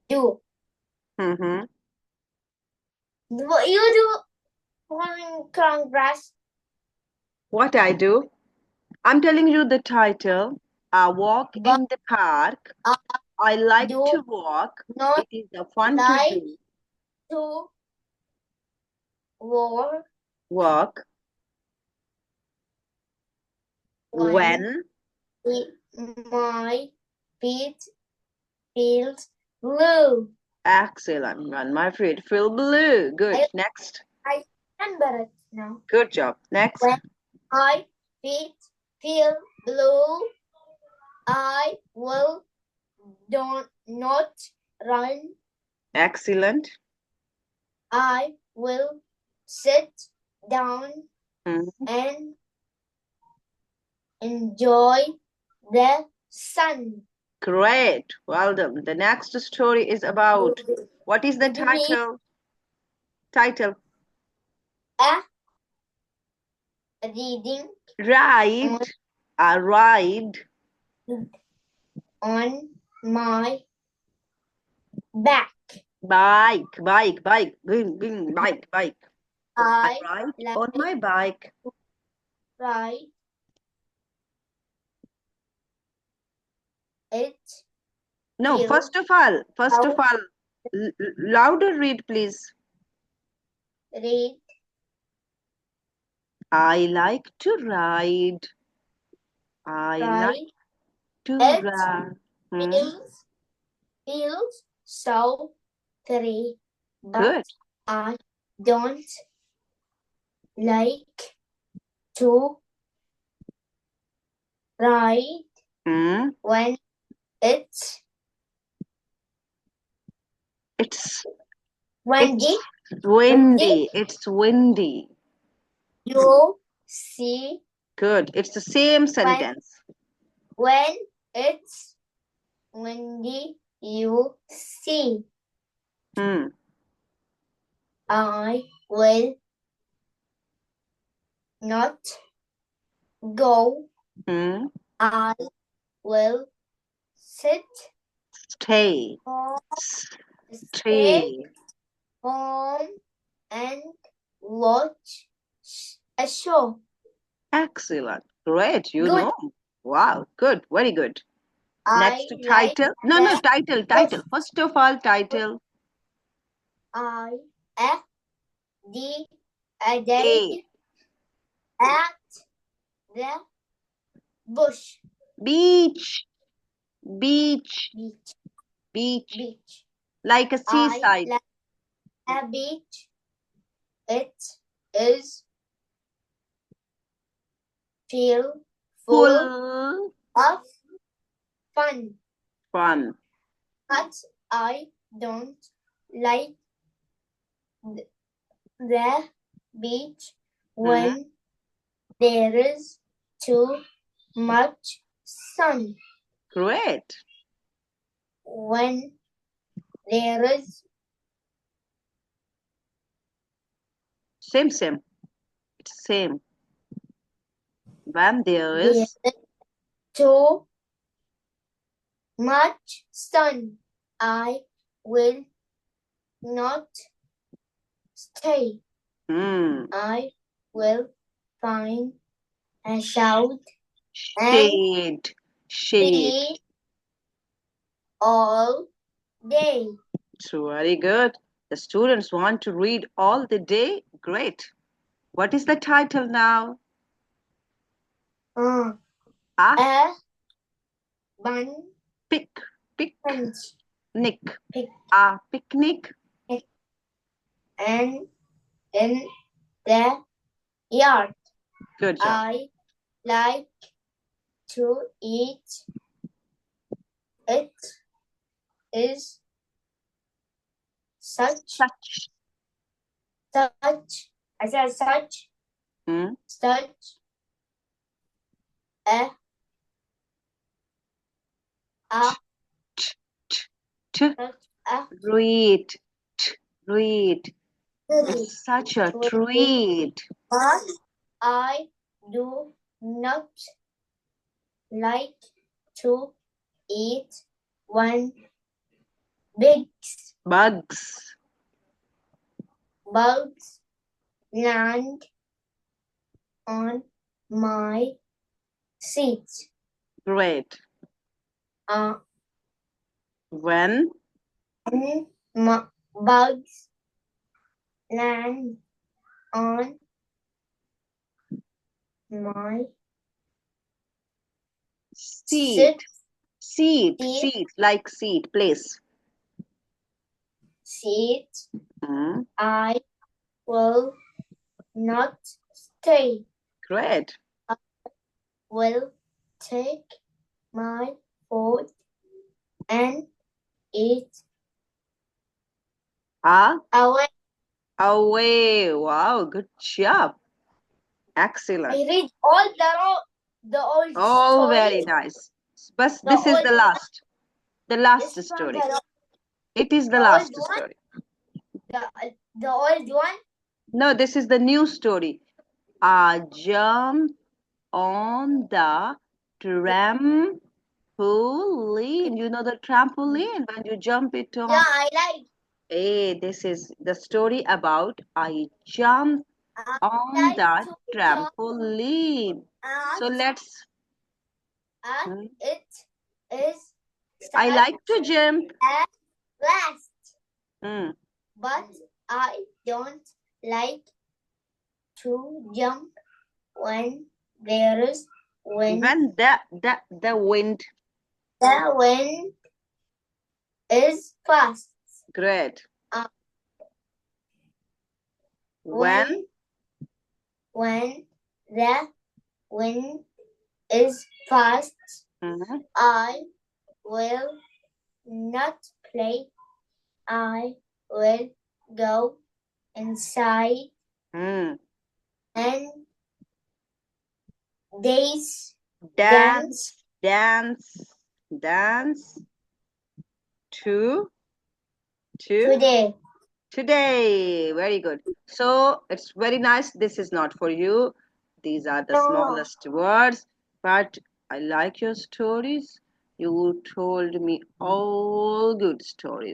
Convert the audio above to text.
do. Mm-hmm. What you do on Congress? What I do? I'm telling you the title. I walk But in the park. I I like do to walk. not It is a fun to like do. to walk Walk when when my feet feels blue. excellent. When my feet feel blue. Good. I, Next. I remember it now. Good job. Next. When my feet feel blue, I will don't not run. Excellent. I will sit down Mm, and enjoy the sun. great. Well done. The next story is about what is the Did you read title? Title. a reading Ride. on A ride. on my back? Bike. Bike. I I ride on like my bike. to ride it. No, Feel first of how all, louder read, please. read I like to ride. I like ride to it. ride. Hmm, Feels so pretty, but good. I don't like to ride Hmm, when it's it's windy. it's Windy, windy. It's windy. you see Good. It's the same when sentence. when it's windy, you see. Hmm, I will not go. hmm. I will sit Stay. home, stay Stay. home and watch a show. Excellent. Great. You Good. know. Wow. Good. Very good. I Next like title. No, no, the title, bush. title. First of all, title. I F D a day A. at the bush. Beach. Beach. Beach. Beach. Beach. Like a I seaside. like a beach. It is feel full Full of fun. fun. But I don't like the beach Hmm, when there is too much sun. great. When there is Same. It's same. When there there is is too much sun, I will not stay. hmm, I will find a shout and shade. Shade. read all day. So very good. The students want to read all the day. Great. What is the title now? Uh, A a bun pic. Picnic. punch pick A picnic. it and in the yard. Good job. I like to eat. It is Such. such I said Hmm, such a a t, t, t. such a Treat. Treat. treat. It's such a Treat, treat. but I do not like to eat when Bigs. Bugs. Bugs land on my seat. Great. Uh, When bugs land on my seat. Seat. seat. Seat. Like seat. Place. Seat. Hmm. I will not stay. Great. I will take my food and eat Ah. away. Away. Wow. Good job. I Excellent. read all the old Oh, very stories. nice. But The this is old the one last. The last is from story. It is the the old last one. story. The old one. No, this is the new story. I jump on the trampoline. You know the trampoline when you jump it Yeah, on. I like. Hey, this is the story about I jump I on like the to jump trampoline. So at let's. and Hmm, it is I start like to jump. at last. Hmm. But I don't like to jump when there is wind. When the wind. The wind is fast. Great. Uh, When when the wind is fast, mhm, I will not play. I will go inside mm, and dance dance, dance, dance to today. today. Very good. So it's very nice. This is not for you. These are the No. smallest words, but I like your stories. You told me all good stories.